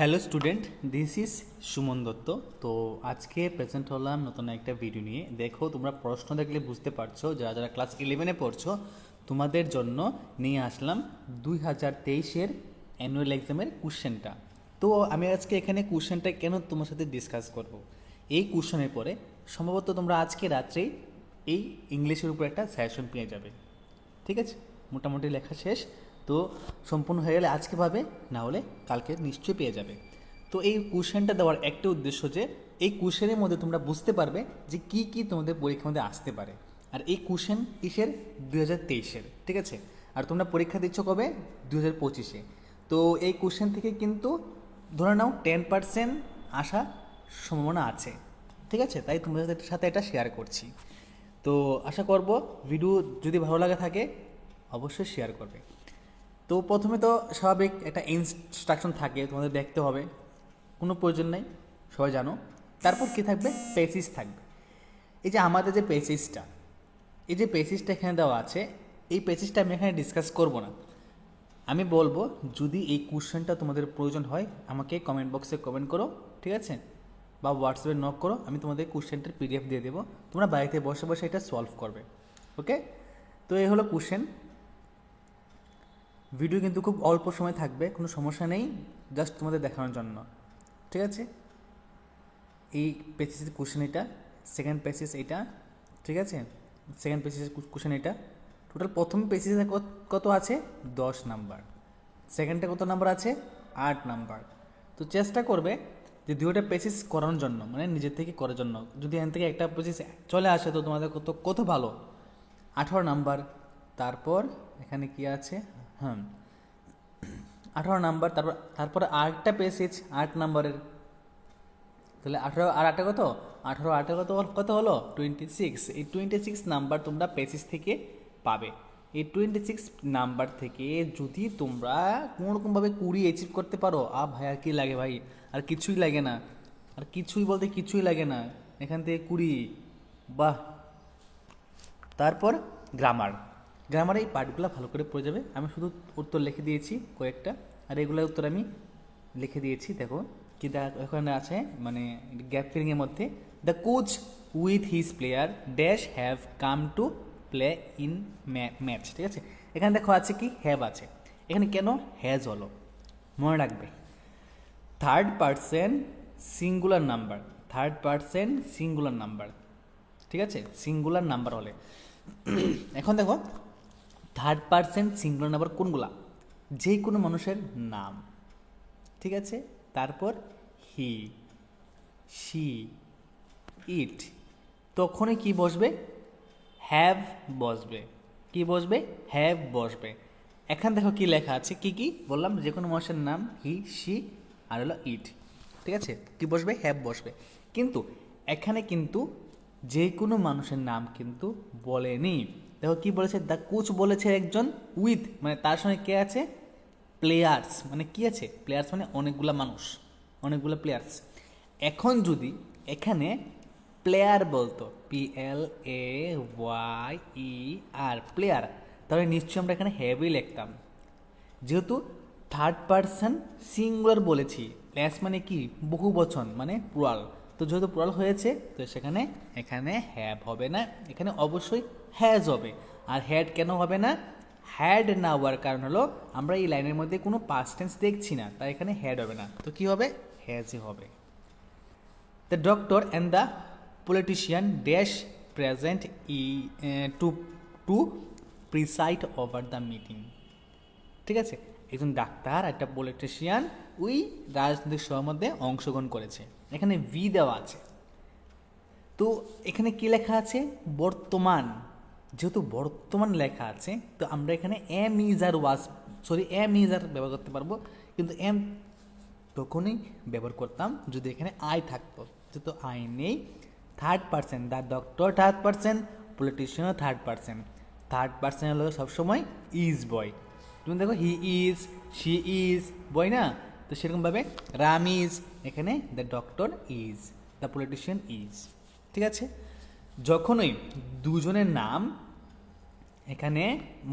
Hello student, this is Suman Dutta. তো আজকে present হলাম নতুন একটা ভিডিও নিয়ে। দেখো, তোমরা প্রশ্ন দেখলে বুঝতে পারছো, যারা যারা ক্লাস 11-এ পড়ছো তোমাদের জন্য নিয়ে আসলাম 2023-এর অ্যানুয়াল এক্সামের কোশ্চেনটা। তো আমি আজকে এখানে কোশ্চেনটা কেন তোমার সাথে ডিসকাস করব, এই কোশ্চেনের পরে সম্ভবত তোমরা আজকে রাত্রেই এই ইংলিশের উপর একটা সাজেশন পেয়ে যাবে। ঠিক আছে, মোটামুটি লেখা শেষ। তো সম্পূর্ণ হয়ে গেলে আজকে পাবে, না হলে কালকে নিশ্চয়ই পেয়ে যাবে। তো এই কোশ্চেনটা দেওয়ার একটা উদ্দেশ্য যে এই কোশ্চেনের মধ্যে তোমরা বুঝতে পারবে যে কি কি তোমাদের পরীক্ষার মধ্যে আসতে পারে। আর এই কোশ্চেন কিসের? 2023-এর। ঠিক আছে, আর তোমরা পরীক্ষা দিচ্ছ কবে? 2025-এ। তো এই কোশ্চেন থেকে কিন্তু ধরে নাও 10% আসার সম্ভাবনা আছে। ঠিক আছে, তাই তোমাদের সাথে এটা শেয়ার করছি। তো আশা করব ভিডিও যদি ভালো লাগে থাকে অবশ্যই শেয়ার করবে। তো প্রথমে তো স্বাভাবিক একটা ইনস্ট্রাকশন থাকে, তোমাদের দেখতে হবে, কোনো প্রয়োজন নেই, সবাই জানো। তারপর কী থাকবে? পেসিস থাকবে। এই যে আমাদের যে পেসিসটা, এই যে পেসিসটা এখানে দেওয়া আছে, এই পেসিসটা আমি এখানে ডিসকাস করব না। আমি বলবো যদি এই কোশ্চেনটা তোমাদের প্রয়োজন হয় আমাকে কমেন্ট বক্সে কমেন্ট করো, ঠিক আছে, বা হোয়াটসঅ্যাপে নক করো, আমি তোমাদের কোশ্চেনটার পিডিএফ দিয়ে দেবো, তোমরা বাড়িতে বসে বসে এটা সলভ করবে। ওকে, তো এই হলো কোশ্চেন। ভিডিও কিন্তু খুব অল্প সময় থাকবে, কোনো সমস্যা নেই, জাস্ট তোমাদের দেখানোর জন্য। ঠিক আছে, এই পেসিসের কোশ্চেন এটা, সেকেন্ড পেসিস এটা, ঠিক আছে, সেকেন্ড পেসিসের কোশ্চেন এটা। টোটাল প্রথম পেসিসে কত আছে? 10 নাম্বার। সেকেন্ডে কত নাম্বার আছে? 8 নাম্বার। তো চেষ্টা করবে যে দুইটা পেসিস করানোর জন্য, মানে নিজের থেকে করার জন্য। যদি এখান থেকে একটা পেসিস চলে আসে তো তোমাদের কত ভালো, 18 নাম্বার। তারপর এখানে কি আছে? 18 নাম্বার। তারপরে আরেকটা পেসিস 8 নাম্বারের, তাহলে 18 আর 8 কত? 18 8 কত হলো? 26। এই 26 নাম্বার তোমরা পেসিস থেকে পাবে। এই 26 নাম্বার থেকে যদি তোমরা কোনোরকমভাবে 20 অ্যাচিভ করতে পারো, ভাই আর কি লাগে ভাই? আর কিছুই লাগে না, আর কিছুই বলতে কিছুই লাগে না, এখান থেকে 20, বাহ। তারপর গ্রামার এই পার্টগুলো ভালো করে পড়ে যাবে। আমি শুধু উত্তর লিখে দিয়েছি কয়েকটা, আর এগুলোর উত্তর আমি লিখে দিয়েছি। দেখো কি এখানে আছে, মানে গ্যাপ ফিলিংয়ের মধ্যে, the coach with his player dash have come to play in match. ঠিক আছে, এখানে দেখো আছে কি? হ্যাভ আছে। এখানে কেন হ্যাজ হলো মনে রাখবে, third person singular number, third person singular number. ঠিক আছে, সিঙ্গুলার নাম্বার হলে এখন দেখো থার্ড পার্সন সিঙ্গুলার নাম্বার কোনগুলা? যে কোনো মানুষের নাম। ঠিক আছে, তারপর হি, শি, ইট, তখনই কি বসবে? হ্যাভ বসবে। কি বসবে? হ্যাভ বসবে। এখানে দেখো কি লেখা আছে, কি কি বললাম? যে কোনো মানুষের নাম, হি, শি, আর হলো ইট। ঠিক আছে, কি বসবে? হ্যাভ বসবে। কিন্তু এখানে কিন্তু যে কোনো মানুষের নাম কিন্তু বলেনি। দেখো কি বলেছে, দ্য কোচ বলেছে একজন, উইথ মানে তার সঙ্গে কে আছে? প্লেয়ার্স। মানে কি আছে? প্লেয়ার্স মানে অনেকগুলা মানুষ, অনেকগুলো প্লেয়ার্স। এখন যদি এখানে প্লেয়ার বলতো, PLAYER, প্লেয়ার, তাহলে নিশ্চয়ই আমরা এখানে হ্যাভই লিখতাম। যেহেতু থার্ড পার্সন সিঙ্গুলার বলেছি, প্লাস মানে কি? বহু বচন, মানে প্লুরাল। তো যেহেতু প্লুরাল হয়েছে তো সেখানে এখানে হ্যাভ হবে না, এখানে অবশ্যই হ্যাজ হবে। আর হ্যাড কেন হবে না? হ্যাড না হওয়ার কারণ হলো আমরা এই লাইনের মধ্যে কোনো পাস্ট টেন্স দেখছি না, তাই এখানে হ্যাড হবে না। তো কি হবে? হ্যাজই হবে। The doctor and the politician dash present two preside over the meeting. ঠিক আছে, একজন ডাক্তার, একটা পলিটিশিয়ান ওই রাজনৈতিক সভার মধ্যে অংশগ্রহণ করেছে। এখানে ভি দেওয়া আছে। তো এখানে কি লেখা আছে? বর্তমান। যেহেতু বর্তমান লেখা আছে তো আমরা এখানে am is are was, am is are ব্যবহার করতে পারবো, কিন্তু এম তখনই ব্যবহার করতাম যদি এখানে আই থাকতো। যেহেতু আই নেই, third person, the doctor third person, পলিটিশিয়ানও থার্ড পার্সন। থার্ড পার্সন হলো সবসময় ইজ বয়। তুমি দেখো হি ইজ, শি ইজ, বয় না? তো সেরকমভাবে রাম ইজ, এখানে the doctor is, the politician is. ঠিক আছে, যখনই দুজনের নাম এখানে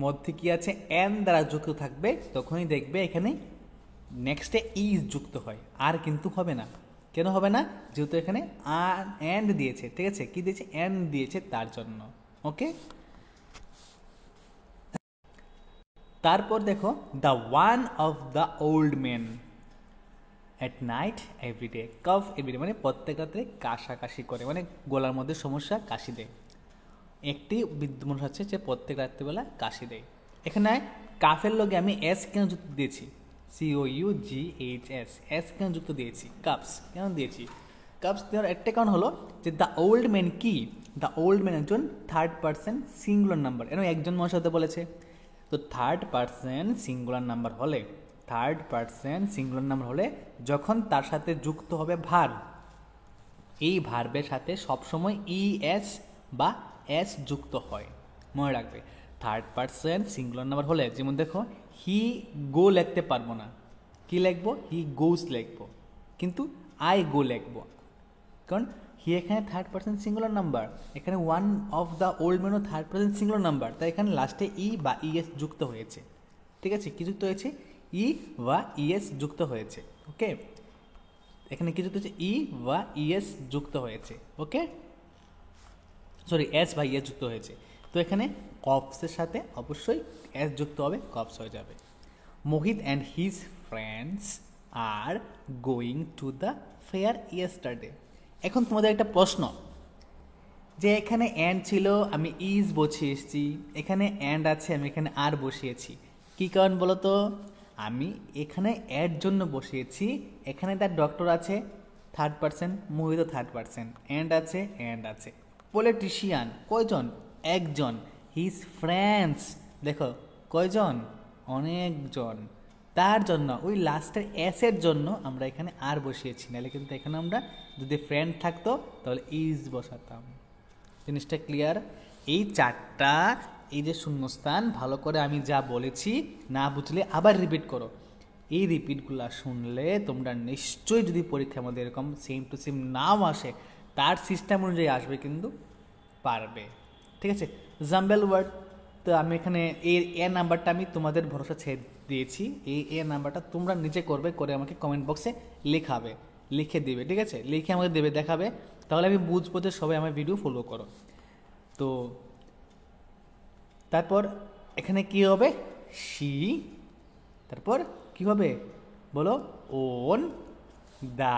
মধ্যে কি আছে? এন দ্বারা যুক্ত থাকবে তখনই দেখবে এখানে নেক্সটে ইজ যুক্ত হয়, আর কিন্তু হবে না। কেন হবে না? যেহেতু এখানে আর অ্যান্ড দিয়েছে, ঠিক আছে, কি দিয়েছে? অ্যান্ড দিয়েছে, তার জন্য। ওকে, তারপর দেখো, the one of the old man at night everyday cough everyday, মানে প্রত্যেক রাত্রে কাশাকাশি করে, মানে গলার মধ্যে সমস্যা, কাশি দেয়। একটি বিদ্যমান হচ্ছে যে প্রত্যেক রাত্রিবেলা কাশি দেয়। এখানে কাফের লগে আমি এস কেন যুক্ত দিয়েছি? COUGHS, এস কেন যুক্ত দিয়েছি? কাপস কেন দিয়েছি? কাপস দেওয়ার একটা কারণ হলো যে দ্য ওল্ড ম্যান কি, দ্য ওল্ড ম্যান একজন থার্ড পার্সন সিঙ্গুলার নাম্বার, এর একজন মানুষ হতে বলেছে। তো থার্ড পার্সন সিঙ্গুলার নাম্বার হলে, থার্ড পার্সন সিঙ্গুলার নাম্বার হলে যখন তার সাথে যুক্ত হবে ভার্ব, এই ভার্বের সাথে সবসময় ইএস বা এস যুক্ত হয়, মনে রাখবে। থার্ড পার্সন সিঙ্গুলার নাম্বার হলে, যেমন দেখো, হি গো লিখতে পারবো না, কি লিখবো? হি গোস লিখবো, কিন্তু আই গো লিখবো, কারণ হি এখানে থার্ড পার্সন সিঙ্গুলার নাম্বার, এখানে ওয়ান অফ দ্য ওল্ড ম্যানও থার্ড পার্সন সিঙ্গুলার নাম্বার, তাই এখানে লাস্টে ই বা ইএস যুক্ত হয়েছে। ঠিক আছে, কি যুক্ত হয়েছে? ই বা ইএস যুক্ত হয়েছে। ওকে, এখানে কি যুক্ত হচ্ছে? ই বা ইএস যুক্ত হয়েছে। ওকে, সরি, এস বা ইএস যুক্ত হয়েছে। তো এখানে কপসের সাথে অবশ্যই এস যুক্ত হবে, কপস হয়ে যাবে। Mohit and his friends are going to the fair yesterday. এখন তোমাদের একটা প্রশ্ন, যে এখানে অ্যান্ড ছিল, আমি ইজ বসিয়ে এসেছি, এখানে অ্যান্ড আছে, আমি এখানে আর বসিয়েছি, কী কারণ বলো তো? আমি এখানে অ্যাড জন্য বসিয়েছি, এখানে তার ডক্টর আছে third person, Mohit third person, and আছে, অ্যান্ড আছে। পলিটিশিয়ান কয়জন? একজন। হিজ ফ্রেন্ডস দেখো কয়জন? অনেকজন। তার জন্য ওই লাস্টের এসের জন্য আমরা এখানে আর বসিয়েছি, নাহলে কিন্তু এখানে আমরা যদি ফ্রেন্ড থাকতো তাহলে ইজ বসাতাম। জিনিসটা ক্লিয়ার? এই চারটা, এই যে শূন্যস্থান, ভালো করে আমি যা বলেছি, না বুঝলে আবার রিপিট করো। এই রিপিটগুলো শুনলে তোমরা নিশ্চয়ই, যদি পরীক্ষার মধ্যে এরকম সেম টু সেম নাও আসে, তার সিস্টেম অনুযায়ী আসবে, কিন্তু পারবে। ঠিক আছে, জাম্বেল ওয়ার্ড, তো আমি এখানে এ নাম্বারটা আমি তোমাদের ভরসা ছেড়ে দিয়েছি। এ নাম্বারটা তোমরা নিজে করবে, করে আমাকে কমেন্ট বক্সে লেখাবে, লিখে দেবে। ঠিক আছে, লিখে আমাকে দেবে, দেখাবে, তাহলে আমি বুঝবো যে সবাই আমার ভিডিও ফলো করো। তো তারপর এখানে কি হবে? শি, তারপর কি হবে বলো? ওন দ্য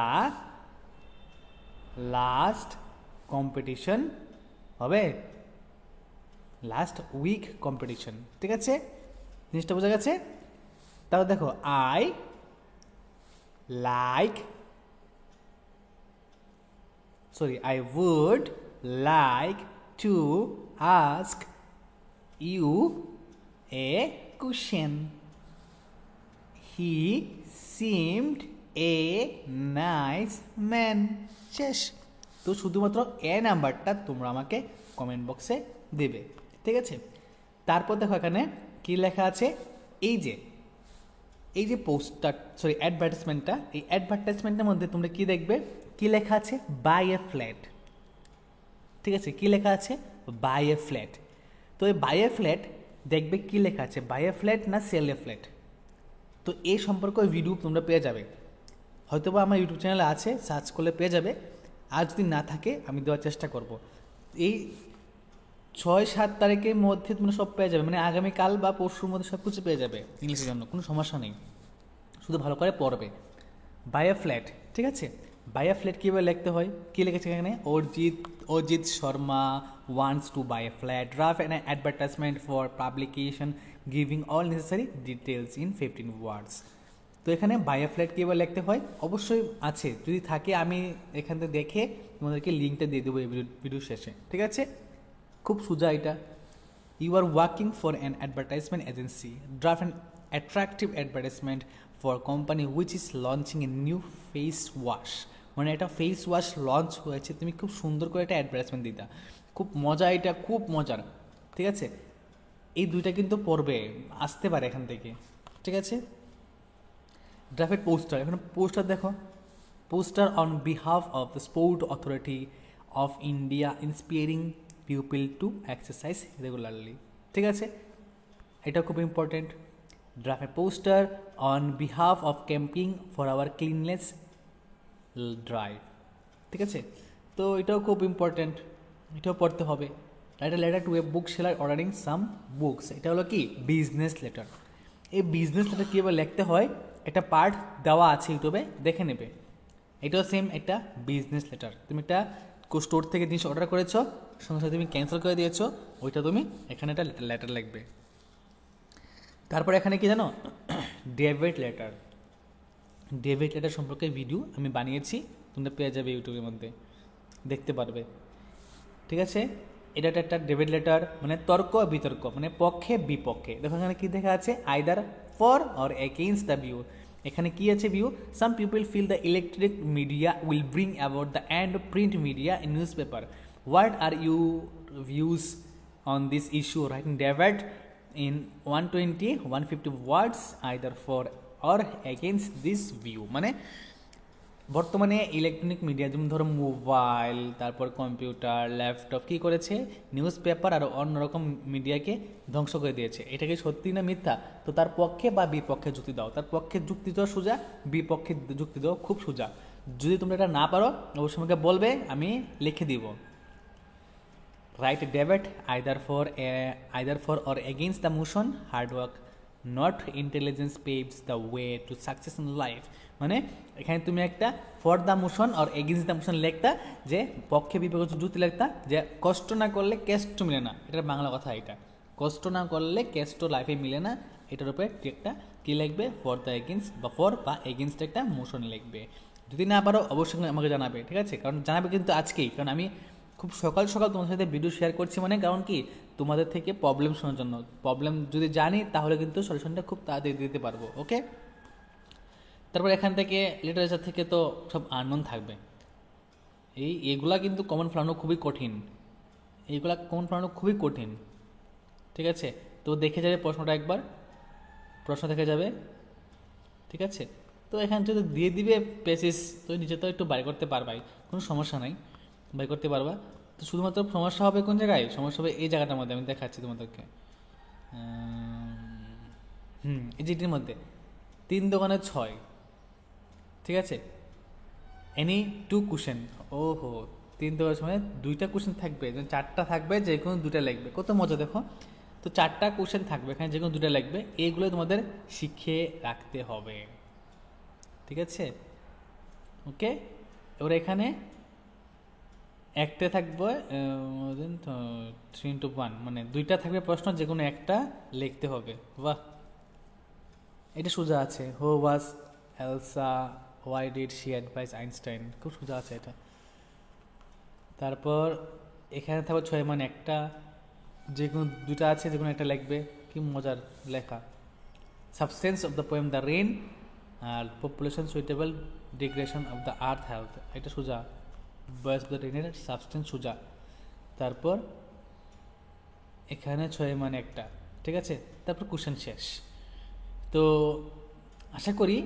লাস্ট কম্পিটিশন হবে, লাস্ট উইক কম্পিটিশন। ঠিক আছে, জিনিসটা বোঝা গেছে? তাহলে দেখো, I like, sorry, I would like to ask you a question. He seemed a nice man. শেষ। তো শুধুমাত্র এ নাম্বারটা তোমরা আমাকে কমেন্ট বক্সে দেবে। ঠিক আছে, তারপর দেখো এখানে কি লেখা আছে, এই যে পোস্টার, সরি, অ্যাডভার্টাইজমেন্টটা, এই অ্যাডভার্টাইজমেন্টের মধ্যে তোমরা কি দেখবে? কি লেখা আছে? Buy a flat. ঠিক আছে, কি লেখা আছে? Buy a flat. তো এই বাই এ ফ্ল্যাট দেখবে কি লেখা আছে, বাই এ ফ্ল্যাট না সেল এ ফ্ল্যাট। তো এই সম্পর্কে ভিডিও তোমরা পেয়ে যাবে, হয়তোবা আমার ইউটিউব চ্যানেলে আছে, সার্চ করলে পেয়ে যাবে। আর যদি না থাকে আমি দেওয়ার চেষ্টা করব। এই 6-7 তারিখের মধ্যে তোমরা সব পেয়ে যাবে, মানে আগামীকাল বা পরশুর মধ্যে সব কিছু পেয়ে যাবে ইংলিশের জন্য, কোনো সমস্যা নেই, শুধু ভালো করে পড়বে। বাই এ ফ্ল্যাট, ঠিক আছে, বাই এ ফ্ল্যাট কীভাবে লিখতে হয়, কী লিখেছে এখানে? Ajit Sharma wants to buy a flat, draft an advertisement for publication giving all necessary details in 15 words. তো এখানে বাই এ ফ্ল্যাট কীভাবে লিখতে হয় অবশ্যই আছে, যদি থাকে আমি এখান থেকে দেখে তোমাদেরকে লিঙ্কটা দিয়ে দেবো এই ভিডিও শেষে। ঠিক আছে, খুব সোজা এটা। You are working for an advertisement agency. Draft an attractive advertisement for a company which is launching a new face wash. মানে একটা ফেস ওয়াশ লঞ্চ হয়েছে, তুমি খুব সুন্দর করে একটা অ্যাডভার্টাইজমেন্ট দিতা, খুব মজা, এটা খুব মজার। ঠিক আছে, এই দুইটা কিন্তু পড়বে, আসতে পারে এখান থেকে। ঠিক আছে, ড্রাফটেড পোস্টার, এখন পোস্টার দেখো, poster on behalf of the sport authority of India inspiring people to exercise regularly. ঠিক আছে, এটা খুব important. draft a poster on behalf of camping for our cleanliness drive. ঠিক আছে, তো এটাও খুব ইম্পর্ট্যান্ট, এটাও পড়তে হবে। Write a letter to A book seller ordering some books, এটা হলো কি বিজনেস লেটার। এই বিজনেস লেটার কীভাবে লিখতে হয় একটা পার্ট দেওয়া আছে ইউটিউবে, দেখে নেবে। এটাও সেম একটা বিজনেস লেটার। তুমি একটা স্টোর থেকে জিনিস অর্ডার করেছো, সঙ্গে সঙ্গে তুমি ক্যান্সেল করে দিয়েছো, ওইটা তুমি এখানে একটা লেটার লিখবে। তারপর এখানে কি জানো, ডেবিট লেটার। ডেবিট লেটার সম্পর্কে ভিডিও আমি বানিয়েছি, তোমরা পেয়ে যাবে ইউটিউবের মধ্যে, দেখতে পারবে। ঠিক আছে, এটা একটা ডেবিট লেটার, মানে তর্ক বিতর্ক, মানে পক্ষে বিপক্ষে। দেখো এখানে কি দেখা আছে, either for or against the view. এখানে কি আছে view, some people feel the electric media will bring about the end of print media in newspaper. What are you views on this issue? Writing debate in 120 150 words either for or against this view। মানে বর্তমানে electronic media যেমন ধরো mobile, তারপর computer, laptop কী করেছে, news paper আর অন্যরকম মিডিয়াকে ধ্বংস করে দিয়েছে। এটা কি সত্যি না মিথ্যা? তো তার পক্ষে বা বিপক্ষে যুক্তি দাও। তার পক্ষে যুক্তি দেওয়া সোজা, বিপক্ষে যুক্তি দেওয়া খুব সোজা। যদি তোমরা এটা না পারো অবশ্যই আমাকে বলবে, আমি লিখে দিব। Write a debate either for or against the motion. Hard work, not intelligence paves the way to success in life। মানে এখানে তুমি একটা ফর দ্য মোশন আর এগেইনস্ট দ্য মোশন লিখতা, যে পক্ষে বিপক্ষে যুক্তি লিখতা, যে কষ্ট না করলে কেষ্ট মিলে না। এটার বাংলা কথা এটা, কষ্ট না করলে কেষ্ট লাইফে মিলে না। এটার উপরে একটা কী লিখবে, ফর দ্য এগেইনস্ট বা ফর বা এগেইনস্ট একটা মোশন লিখবে। যদি না পারো অবশ্যই আমাকে জানাবে, ঠিক আছে? কারণ জানাবে কিন্তু আজকেই, কারণ আমি খুব সকাল সকাল তোমাদের সাথে ভিডিও শেয়ার করছি, মানে কারণ কি তোমাদের থেকে প্রবলেম শোনার জন্য। প্রবলেম যদি জানি তাহলে কিন্তু সলিউশনটা খুব তাড়াতাড়ি দিতে পারবো। ওকে, তারপর এখান থেকে লিটারেচার থেকে তো সব আননোন থাকবে। এইগুলা কিন্তু কমন ফলানো খুবই কঠিন, এইগুলা কমন ফলানো খুবই কঠিন। ঠিক আছে, তো দেখে যাবে প্রশ্নটা একবার, প্রশ্ন দেখে যাবে। ঠিক আছে, তো এখানে যদি দিয়ে দিবে পেসিস, তো নিচে তো একটু বাইর করতে পারবাই, কোনো সমস্যা নাই, বাই করতে পারবা। তো শুধুমাত্র সমস্যা হবে কোন জায়গায়, সমস্যা হবে এই জায়গাটার মধ্যে, আমি দেখাচ্ছি তোমাদেরকে। এই যেটির মধ্যে 3 দোকানে 6। ঠিক আছে, এনি 2 কোশ্চেন। ওহো, 3 দোকানের সময় 2টা কোশ্চেন থাকবে, 4টা থাকবে, যে কোনো 2টা লিখবে। কত মজা দেখো, তো 4টা কোশ্চেন থাকবে এখানে, যে কোনো 2টা লিখবে। এইগুলো তোমাদের শিখে রাখতে হবে। ঠিক আছে, ওকে। এবার এখানে একটা থাকবে 3:1, মানে 2টা থাকবে প্রশ্ন, যে কোনো একটা লিখতে হবে। বাহ, এটা সোজা আছে। Who was Elsa, why did she advise Einstein, খুব সোজা আছে এটা। তারপর এখানে থাকবে 6, মানে একটা, যে কোনো 2টা আছে, যে কোনো একটা লিখবে। কি মজার লেখা। Substance of the poem the rain are population suitable degradation of the earth health, এটা সোজা। বয়স অফ দ্য রেইনের সাবস্টেন্স সোজা। তারপর এখানে 6, মানে একটা। ঠিক আছে, তারপর কোশ্চেন শেষ। তো আশা করি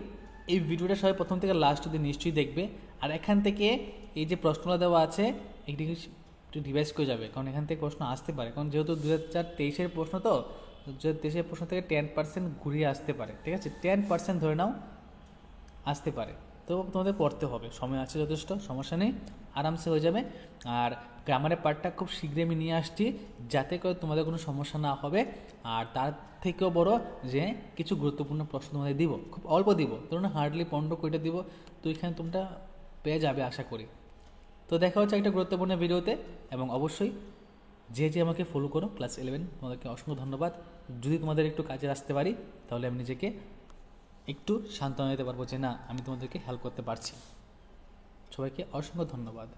এই ভিডিওটা সবাই প্রথম থেকে লাস্ট অবধি নিশ্চয়ই দেখবে। আর এখান থেকে এই যে প্রশ্নটা দেওয়া আছে, একটি একটু রিভাইজ করে যাবে, কারণ এখান থেকে প্রশ্ন আসতে পারে। কারণ যেহেতু 2023-এর প্রশ্ন, তো 2023-এর প্রশ্ন থেকে 10% ঘুরিয়ে আসতে পারে। ঠিক আছে, 10% ধরে নাও আসতে পারে। তো তোমাদের পড়তে হবে, সময় আছে যথেষ্ট, সমস্যা নেই, আরামসে হয়ে যাবে। আর গ্রামারের পার্টটা খুব শীঘ্রই আমি নিয়ে আসছি, যাতে করে তোমাদের কোনো সমস্যা না হবে। আর তার থেকেও বড় যে কিছু গুরুত্বপূর্ণ প্রশ্ন তোমাদের দিব, খুব অল্প দিব, ধরুন হার্ডলি 15-20টা দিব। তো এখানে তোমরা পেয়ে যাবে আশা করি। তো দেখা হচ্ছে একটা গুরুত্বপূর্ণ ভিডিওতে। এবং অবশ্যই যে আমাকে ফলো করো ক্লাস 11, তোমাদেরকে অসংখ্য ধন্যবাদ। যদি তোমাদের একটু কাজে আসতে পারি, তাহলে আমি নিজেকে একটু সান্ত্বনা দিতে পারবো যে না, আমি তোমাদেরকে হেল্প করতে পারছি। সবাইকে অসংখ্য ধন্যবাদ।